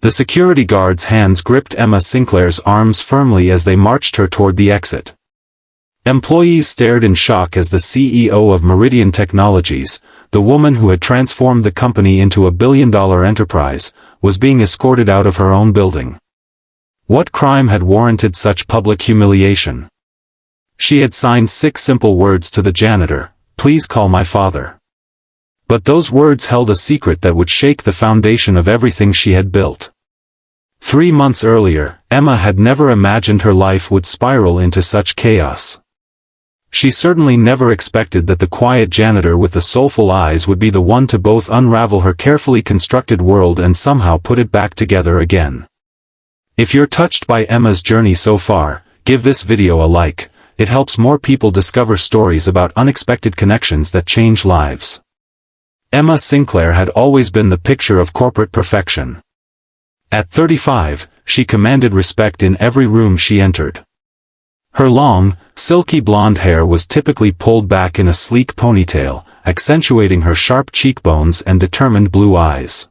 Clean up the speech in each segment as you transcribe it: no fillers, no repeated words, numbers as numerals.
The security guard's hands gripped Emma Sinclair's arms firmly as they marched her toward the exit. Employees stared in shock as the CEO of Meridian Technologies, the woman who had transformed the company into a billion-dollar enterprise, was being escorted out of her own building. What crime had warranted such public humiliation? She had signed 6 simple words to the janitor, "Please call my father." But those words held a secret that would shake the foundation of everything she had built. 3 months earlier, Emma had never imagined her life would spiral into such chaos. She certainly never expected that the quiet janitor with the soulful eyes would be the one to both unravel her carefully constructed world and somehow put it back together again. If you're touched by Emma's journey so far, give this video a like. It helps more people discover stories about unexpected connections that change lives. Emma Sinclair had always been the picture of corporate perfection. At 35, she commanded respect in every room she entered. Her long, silky blonde hair was typically pulled back in a sleek ponytail, accentuating her sharp cheekbones and determined blue eyes.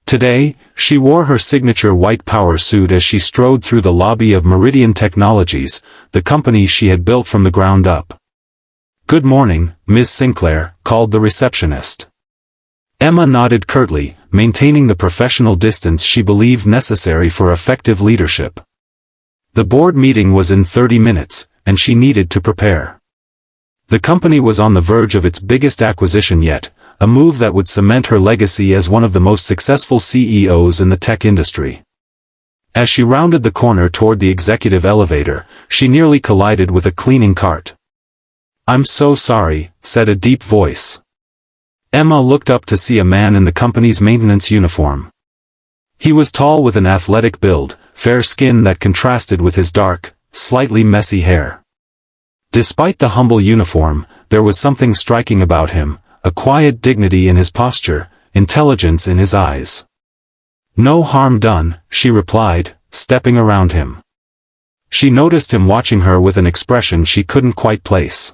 Today, she wore her signature white power suit as she strode through the lobby of Meridian Technologies, the company she had built from the ground up. "Good morning, Ms. Sinclair," called the receptionist. Emma nodded curtly, maintaining the professional distance she believed necessary for effective leadership. The board meeting was in 30 minutes, and she needed to prepare. The company was on the verge of its biggest acquisition yet, a move that would cement her legacy as one of the most successful CEOs in the tech industry. As she rounded the corner toward the executive elevator, she nearly collided with a cleaning cart. "I'm so sorry," said a deep voice. Emma looked up to see a man in the company's maintenance uniform. He was tall with an athletic build, fair skin that contrasted with his dark, slightly messy hair. Despite the humble uniform, there was something striking about him, a quiet dignity in his posture, intelligence in his eyes. "No harm done," she replied, stepping around him. She noticed him watching her with an expression she couldn't quite place.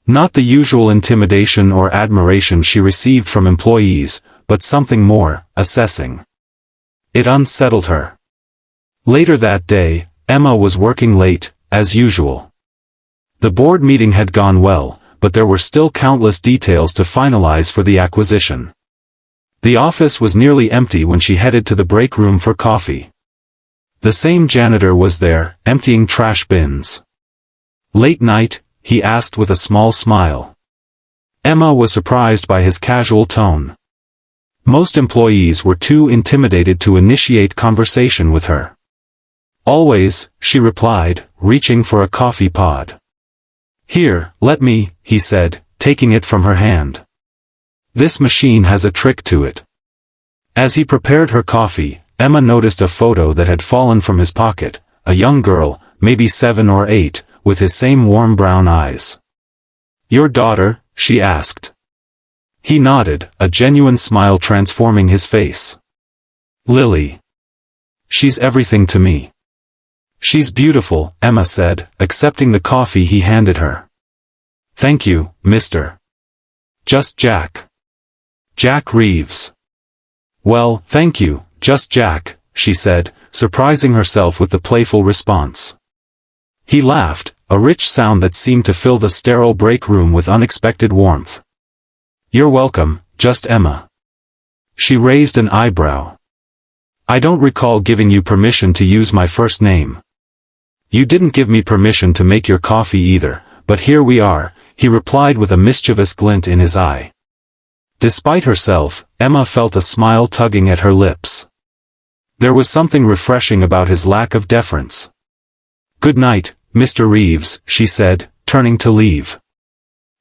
Not the usual intimidation or admiration she received from employees, but something more, assessing. It unsettled her. Later that day, Emma was working late, as usual. The board meeting had gone well, but there were still countless details to finalize for the acquisition. The office was nearly empty when she headed to the break room for coffee. The same janitor was there, emptying trash bins. "Late night?" he asked with a small smile. Emma was surprised by his casual tone. Most employees were too intimidated to initiate conversation with her. "Always," she replied, reaching for a coffee pod. "Here, let me," he said, taking it from her hand. "This machine has a trick to it." As he prepared her coffee, Emma noticed a photo that had fallen from his pocket, a young girl, maybe 7 or 8, with his same warm brown eyes. "Your daughter?" she asked. He nodded, a genuine smile transforming his face. "Lily. She's everything to me." "She's beautiful," Emma said, accepting the coffee he handed her. "Thank you, Mr. Just Jack." "Jack Reeves." "Well, thank you, just Jack," she said, surprising herself with the playful response. He laughed, a rich sound that seemed to fill the sterile break room with unexpected warmth. "You're welcome, just Emma." She raised an eyebrow. "I don't recall giving you permission to use my first name." "You didn't give me permission to make your coffee either, but here we are," he replied with a mischievous glint in his eye. Despite herself, Emma felt a smile tugging at her lips. There was something refreshing about his lack of deference. "Good night, Mr. Reeves," she said, turning to leave.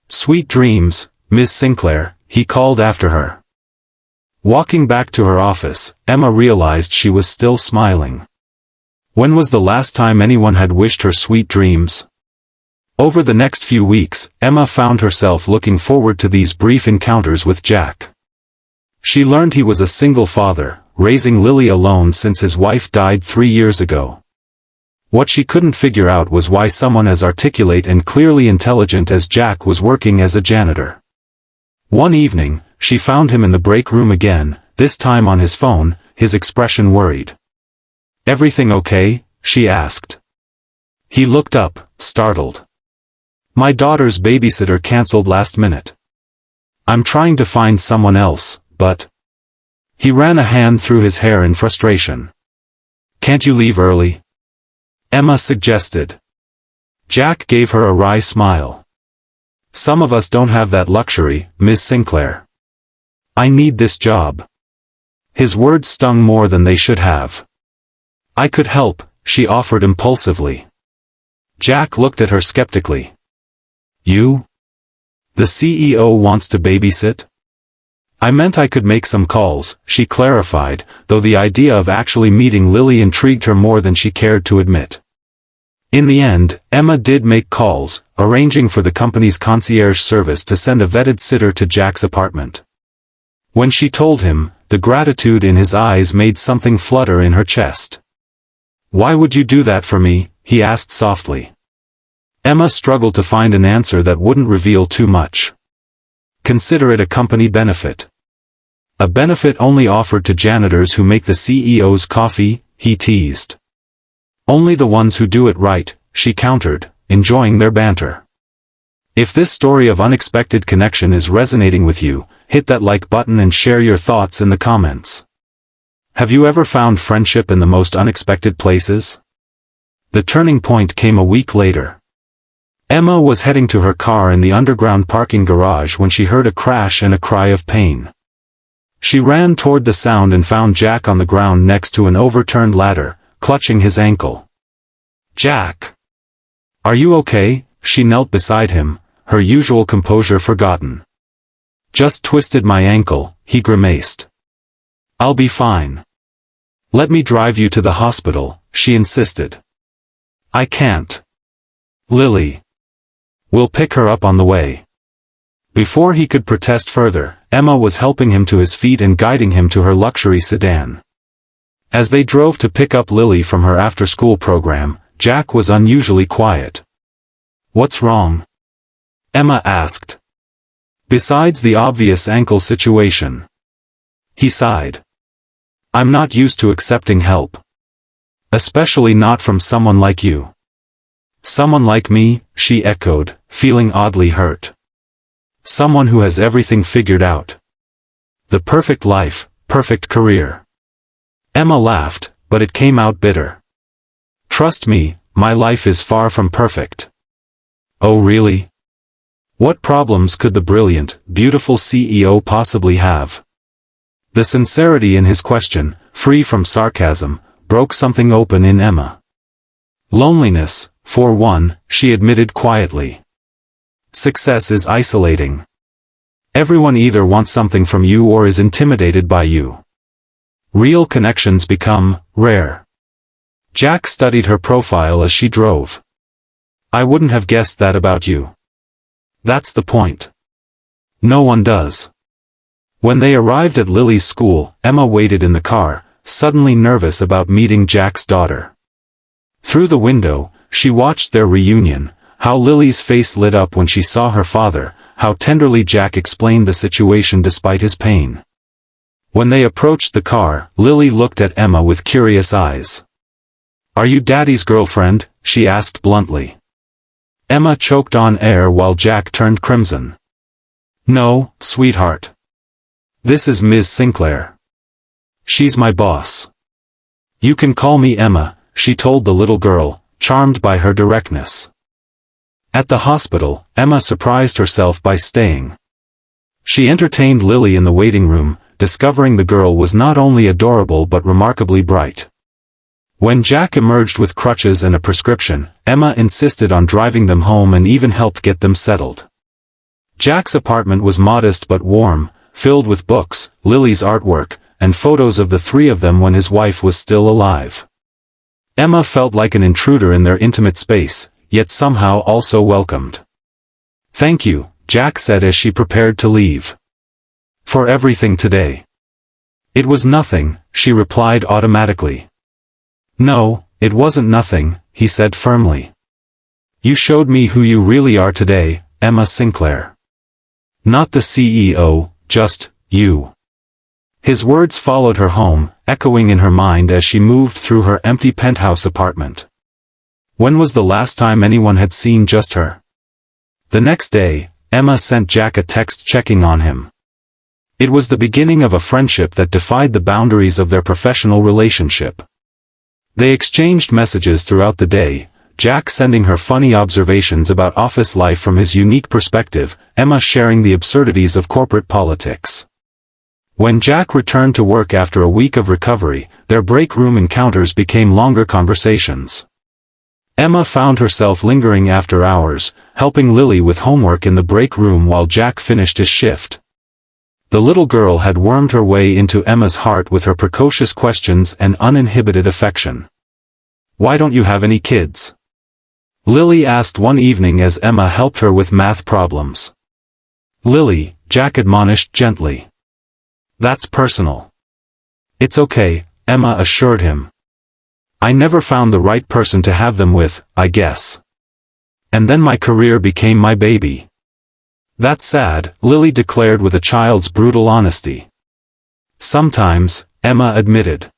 "Sweet dreams, Miss Sinclair," he called after her. Walking back to her office, Emma realized she was still smiling. When was the last time anyone had wished her sweet dreams? Over the next few weeks, Emma found herself looking forward to these brief encounters with Jack. She learned he was a single father, raising Lily alone since his wife died 3 years ago. What she couldn't figure out was why someone as articulate and clearly intelligent as Jack was working as a janitor. One evening, she found him in the break room again, this time on his phone, his expression worried. "Everything okay?" she asked. He looked up, startled. "My daughter's babysitter canceled last minute. I'm trying to find someone else, but..." He ran a hand through his hair in frustration. "Can't you leave early?" Emma suggested. Jack gave her a wry smile. "Some of us don't have that luxury, Ms. Sinclair. I need this job." His words stung more than they should have. "I could help," she offered impulsively. Jack looked at her skeptically. "You? The CEO wants to babysit?" "I meant I could make some calls," she clarified, though the idea of actually meeting Lily intrigued her more than she cared to admit. In the end, Emma did make calls, arranging for the company's concierge service to send a vetted sitter to Jack's apartment. When she told him, the gratitude in his eyes made something flutter in her chest. "Why would you do that for me?" he asked softly. Emma struggled to find an answer that wouldn't reveal too much. "Consider it a company benefit." "A benefit only offered to janitors who make the CEO's coffee," he teased. "Only the ones who do it right," she countered, enjoying their banter. If this story of unexpected connection is resonating with you, hit that like button and share your thoughts in the comments. Have you ever found friendship in the most unexpected places? The turning point came a week later. Emma was heading to her car in the underground parking garage when she heard a crash and a cry of pain. She ran toward the sound and found Jack on the ground next to an overturned ladder, clutching his ankle. "Jack! Are you okay?" She knelt beside him, her usual composure forgotten. "Just twisted my ankle," he grimaced. "I'll be fine." "Let me drive you to the hospital," she insisted. "I can't. Lily. We'll pick her up on the way." Before he could protest further, Emma was helping him to his feet and guiding him to her luxury sedan. As they drove to pick up Lily from her after-school program, Jack was unusually quiet. "What's wrong?" Emma asked. "Besides the obvious ankle situation." He sighed. "I'm not used to accepting help. Especially not from someone like you." "Someone like me," she echoed, feeling oddly hurt. "Someone who has everything figured out. The perfect life, perfect career." Emma laughed, but it came out bitter. "Trust me, my life is far from perfect." "Oh really? What problems could the brilliant, beautiful CEO possibly have?" The sincerity in his question, free from sarcasm, broke something open in Emma. "Loneliness, for one," she admitted quietly. "Success is isolating. Everyone either wants something from you or is intimidated by you. Real connections become rare." Jack studied her profile as she drove. "I wouldn't have guessed that about you." "That's the point. No one does." When they arrived at Lily's school, Emma waited in the car, suddenly nervous about meeting Jack's daughter. Through the window, she watched their reunion, how Lily's face lit up when she saw her father, how tenderly Jack explained the situation despite his pain. When they approached the car, Lily looked at Emma with curious eyes. "Are you Daddy's girlfriend?" she asked bluntly. Emma choked on air while Jack turned crimson. "No, sweetheart. This is Ms. Sinclair. She's my boss." "You can call me Emma," she told the little girl, charmed by her directness. At the hospital, Emma surprised herself by staying. She entertained Lily in the waiting room, discovering the girl was not only adorable but remarkably bright. When Jack emerged with crutches and a prescription, Emma insisted on driving them home and even helped get them settled. Jack's apartment was modest but warm, filled with books, Lily's artwork, and photos of the three of them when his wife was still alive. Emma felt like an intruder in their intimate space, yet somehow also welcomed. "Thank you," Jack said as she prepared to leave. "For everything today." "It was nothing," she replied automatically. "No, it wasn't nothing," he said firmly. "You showed me who you really are today, Emma Sinclair. Not the CEO, just you." His words followed her home, echoing in her mind as she moved through her empty penthouse apartment. When was the last time anyone had seen just her? The next day, Emma sent Jack a text checking on him. It was the beginning of a friendship that defied the boundaries of their professional relationship. They exchanged messages throughout the day, Jack sending her funny observations about office life from his unique perspective, Emma sharing the absurdities of corporate politics. When Jack returned to work after a week of recovery, their break room encounters became longer conversations. Emma found herself lingering after hours, helping Lily with homework in the break room while Jack finished his shift. The little girl had wormed her way into Emma's heart with her precocious questions and uninhibited affection. "Why don't you have any kids?" Lily asked one evening as Emma helped her with math problems. "Lily," Jack admonished gently. "That's personal." "It's okay," Emma assured him. "I never found the right person to have them with, I guess. And then my career became my baby." "That's sad," Lily declared with a child's brutal honesty. "Sometimes," Emma admitted.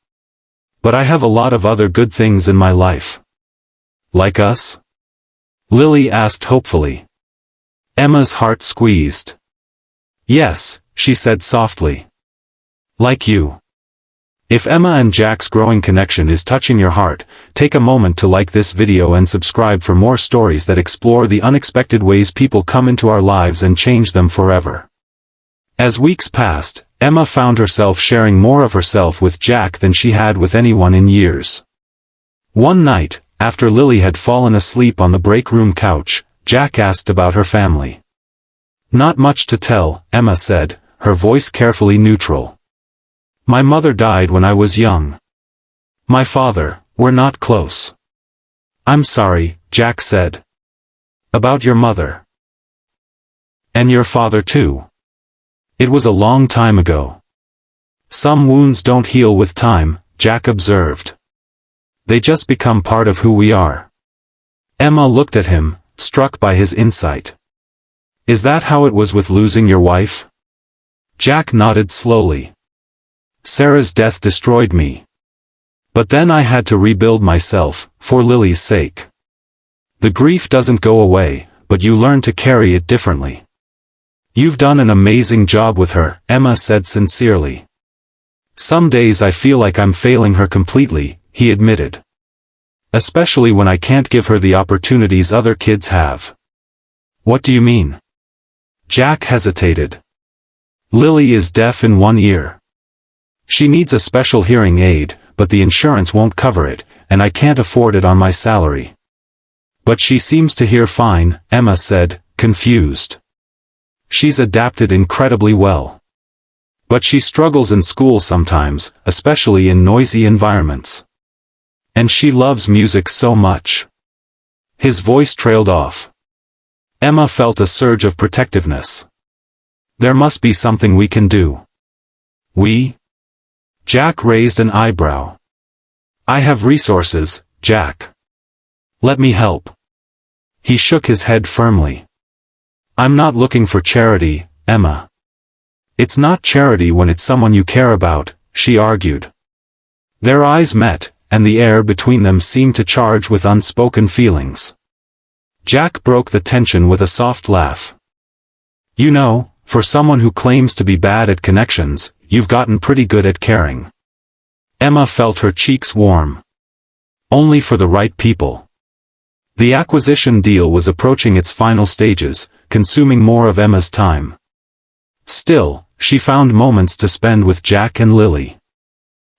"But I have a lot of other good things in my life." "Like us?" Lily asked hopefully. Emma's heart squeezed. "Yes," she said softly. "Like you." If Emma and Jack's growing connection is touching your heart, take a moment to like this video and subscribe for more stories that explore the unexpected ways people come into our lives and change them forever. As weeks passed, Emma found herself sharing more of herself with Jack than she had with anyone in years. One night, after Lily had fallen asleep on the break room couch, Jack asked about her family. "Not much to tell," Emma said, her voice carefully neutral. "My mother died when I was young. My father, we're not close." "I'm sorry," Jack said. "About your mother." "And your father too." "It was a long time ago." "Some wounds don't heal with time," Jack observed. "They just become part of who we are." Emma looked at him, struck by his insight. "Is that how it was with losing your wife?" Jack nodded slowly. "Sarah's death destroyed me. But then I had to rebuild myself, for Lily's sake. The grief doesn't go away, but you learn to carry it differently." "You've done an amazing job with her," Emma said sincerely. "Some days I feel like I'm failing her completely," he admitted. "Especially when I can't give her the opportunities other kids have." "What do you mean?" Jack hesitated. "Lily is deaf in one ear. She needs a special hearing aid, but the insurance won't cover it, and I can't afford it on my salary." "But she seems to hear fine," Emma said, confused. "She's adapted incredibly well. But she struggles in school sometimes, especially in noisy environments. And she loves music so much." His voice trailed off. Emma felt a surge of protectiveness. "There must be something we can do." "We?" Jack raised an eyebrow. "I have resources, Jack. Let me help." He shook his head firmly. "I'm not looking for charity, Emma." "It's not charity when it's someone you care about," she argued. Their eyes met, and the air between them seemed to charge with unspoken feelings. Jack broke the tension with a soft laugh. "You know, for someone who claims to be bad at connections, you've gotten pretty good at caring." Emma felt her cheeks warm. Only for the right people. The acquisition deal was approaching its final stages, consuming more of Emma's time. Still, she found moments to spend with Jack and Lily.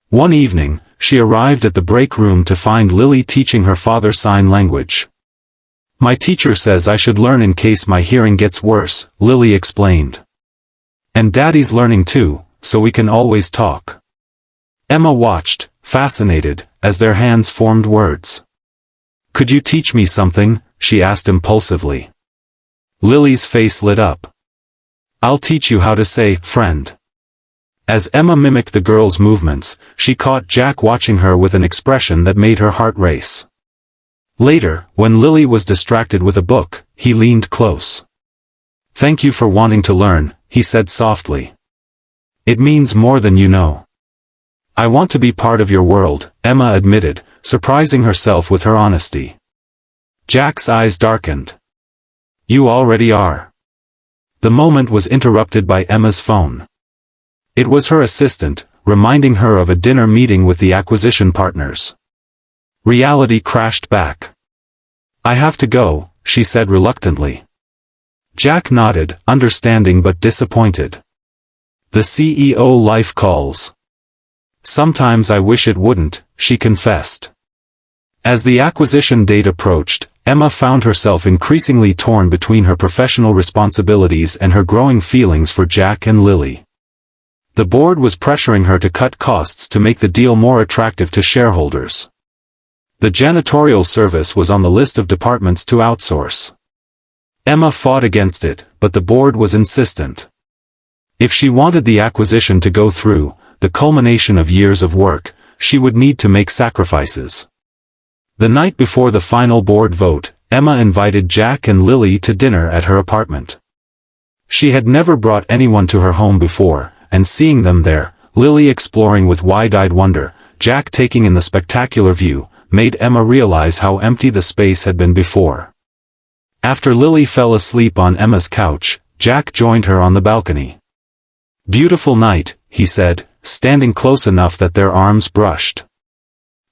One evening, she arrived at the break room to find Lily teaching her father sign language. "My teacher says I should learn in case my hearing gets worse," Lily explained. "And Daddy's learning too, so we can always talk." Emma watched, fascinated, as their hands formed words. "Could you teach me something?" she asked impulsively. Lily's face lit up. "I'll teach you how to say, friend." As Emma mimicked the girl's movements, she caught Jack watching her with an expression that made her heart race. Later, when Lily was distracted with a book, he leaned close. "Thank you for wanting to learn," he said softly. It means more than you know. I want to be part of your world, Emma admitted, surprising herself with her honesty. Jack's eyes darkened. You already are. The moment was interrupted by Emma's phone. It was her assistant, reminding her of a dinner meeting with the acquisition partners. Reality crashed back. I have to go, she said reluctantly. Jack nodded, understanding but disappointed. The CEO life calls. Sometimes I wish it wouldn't, she confessed. As the acquisition date approached, Emma found herself increasingly torn between her professional responsibilities and her growing feelings for Jack and Lily. The board was pressuring her to cut costs to make the deal more attractive to shareholders. The janitorial service was on the list of departments to outsource. Emma fought against it, but the board was insistent. If she wanted the acquisition to go through, the culmination of years of work, she would need to make sacrifices. The night before the final board vote, Emma invited Jack and Lily to dinner at her apartment. She had never brought anyone to her home before, and seeing them there, Lily exploring with wide-eyed wonder, Jack taking in the spectacular view, made Emma realize how empty the space had been before. After Lily fell asleep on Emma's couch, Jack joined her on the balcony. Beautiful night, he said, standing close enough that their arms brushed.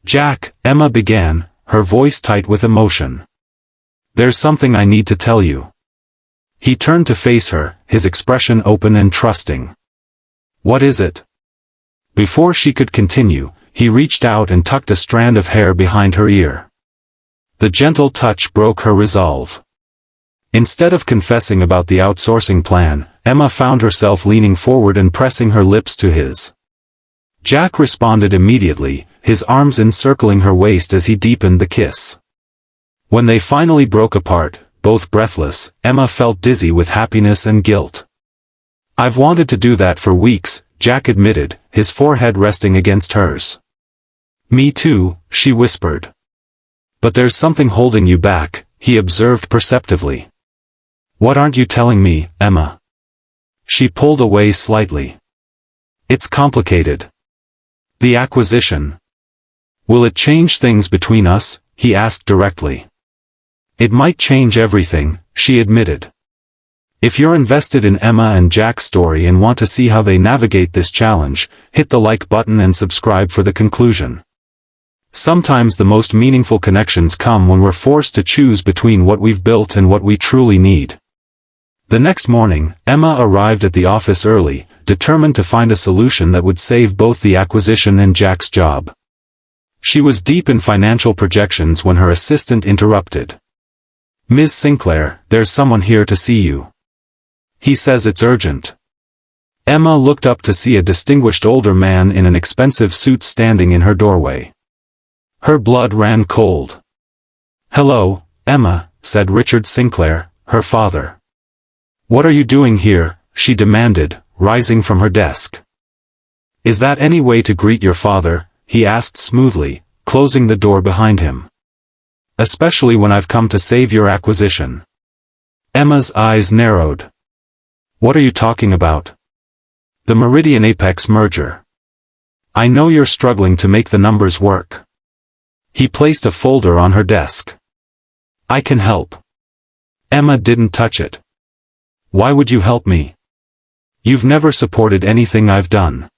Jack, Emma began, her voice tight with emotion. There's something I need to tell you. He turned to face her, his expression open and trusting. What is it? Before she could continue, he reached out and tucked a strand of hair behind her ear. The gentle touch broke her resolve. Instead of confessing about the outsourcing plan, Emma found herself leaning forward and pressing her lips to his. Jack responded immediately, his arms encircling her waist as he deepened the kiss. When they finally broke apart, both breathless, Emma felt dizzy with happiness and guilt. I've wanted to do that for weeks, Jack admitted, his forehead resting against hers. Me too, she whispered. But there's something holding you back, he observed perceptively. What aren't you telling me, Emma? She pulled away slightly. It's complicated. The acquisition. Will it change things between us? He asked directly. It might change everything, she admitted. If you're invested in Emma and Jack's story and want to see how they navigate this challenge, hit the like button and subscribe for the conclusion. Sometimes the most meaningful connections come when we're forced to choose between what we've built and what we truly need. The next morning, Emma arrived at the office early, determined to find a solution that would save both the acquisition and Jack's job. She was deep in financial projections when her assistant interrupted. Ms. Sinclair, there's someone here to see you. He says it's urgent. Emma looked up to see a distinguished older man in an expensive suit standing in her doorway. Her blood ran cold. Hello, Emma, said Richard Sinclair, her father. What are you doing here? She demanded, rising from her desk. Is that any way to greet your father? He asked smoothly, closing the door behind him. Especially when I've come to save your acquisition. Emma's eyes narrowed. What are you talking about? The Meridian Apex merger. I know you're struggling to make the numbers work. He placed a folder on her desk. I can help. Emma didn't touch it. Why would you help me? You've never supported anything I've done.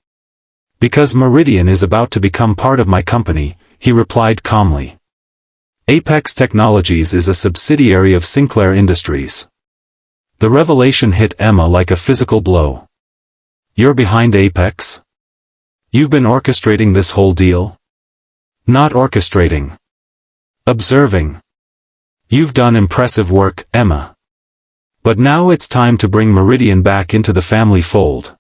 Because Meridian is about to become part of my company, he replied calmly. Apex Technologies is a subsidiary of Sinclair Industries. The revelation hit Emma like a physical blow. You're behind Apex? You've been orchestrating this whole deal? Not orchestrating. Observing. You've done impressive work, Emma. But now it's time to bring Meridian back into the family fold.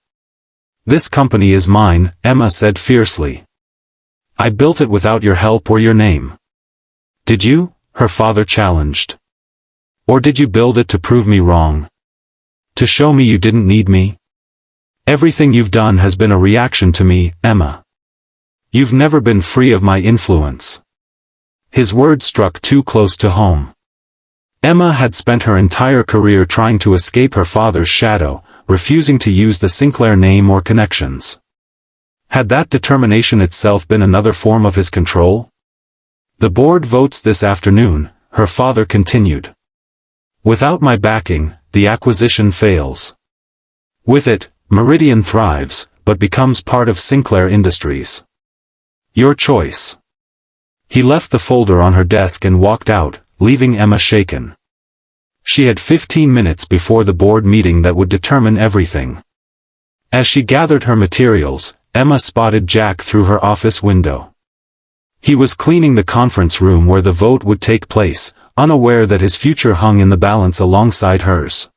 This company is mine, Emma said fiercely. I built it without your help or your name. Did you? Her father challenged. Or did you build it to prove me wrong? To show me you didn't need me? Everything you've done has been a reaction to me, Emma. You've never been free of my influence. His words struck too close to home. Emma had spent her entire career trying to escape her father's shadow, refusing to use the Sinclair name or connections. Had that determination itself been another form of his control? The board votes this afternoon, her father continued. Without my backing, the acquisition fails. With it, Meridian thrives, but becomes part of Sinclair Industries. Your choice. He left the folder on her desk and walked out, leaving Emma shaken. She had 15 minutes before the board meeting that would determine everything. As she gathered her materials, Emma spotted Jack through her office window. He was cleaning the conference room where the vote would take place, unaware that his future hung in the balance alongside hers.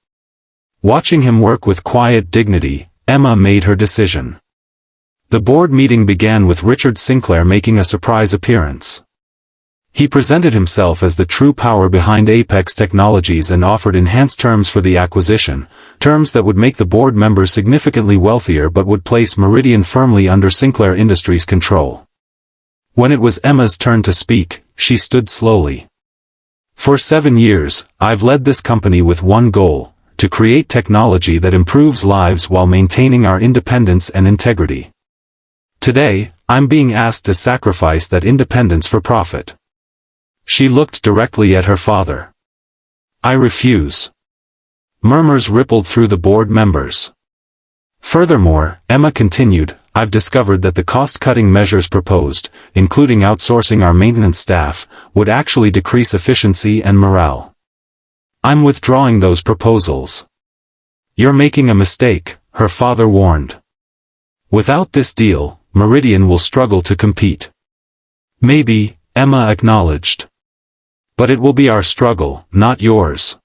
Watching him work with quiet dignity, Emma made her decision. The board meeting began with Richard Sinclair making a surprise appearance. He presented himself as the true power behind Apex Technologies and offered enhanced terms for the acquisition, terms that would make the board members significantly wealthier but would place Meridian firmly under Sinclair Industries' control. When it was Emma's turn to speak, she stood slowly. For 7 years, I've led this company with one goal, to create technology that improves lives while maintaining our independence and integrity. Today, I'm being asked to sacrifice that independence for profit. She looked directly at her father. I refuse. Murmurs rippled through the board members. Furthermore, Emma continued, I've discovered that the cost-cutting measures proposed, including outsourcing our maintenance staff, would actually decrease efficiency and morale. I'm withdrawing those proposals. You're making a mistake, her father warned. Without this deal, Meridian will struggle to compete. Maybe, Emma acknowledged. But it will be our struggle, not yours.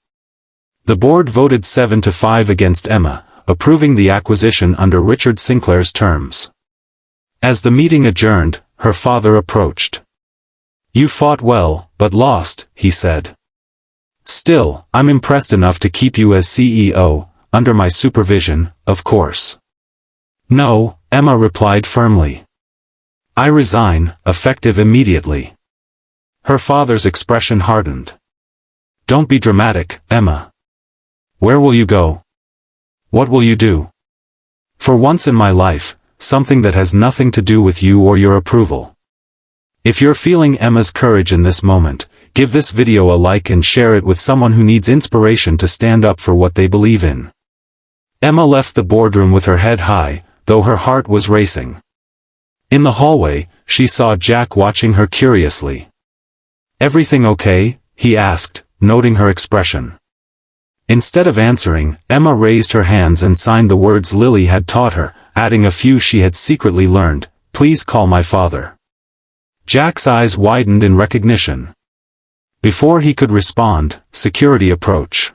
The board voted 7-5 against Emma, approving the acquisition under Richard Sinclair's terms. As the meeting adjourned, her father approached. You fought well, but lost, he said. Still, I'm impressed enough to keep you as CEO, under my supervision, of course. No, Emma replied firmly. I resign, effective immediately. Her father's expression hardened. Don't be dramatic, Emma. Where will you go? What will you do? For once in my life, something that has nothing to do with you or your approval. If you're feeling Emma's courage in this moment, give this video a like and share it with someone who needs inspiration to stand up for what they believe in. Emma left the boardroom with her head high, though her heart was racing. In the hallway, she saw Jack watching her curiously. Everything okay? He asked, noting her expression. Instead of answering, Emma raised her hands and signed the words Lily had taught her, adding a few she had secretly learned, please call my father. Jack's eyes widened in recognition. Before he could respond, security approached.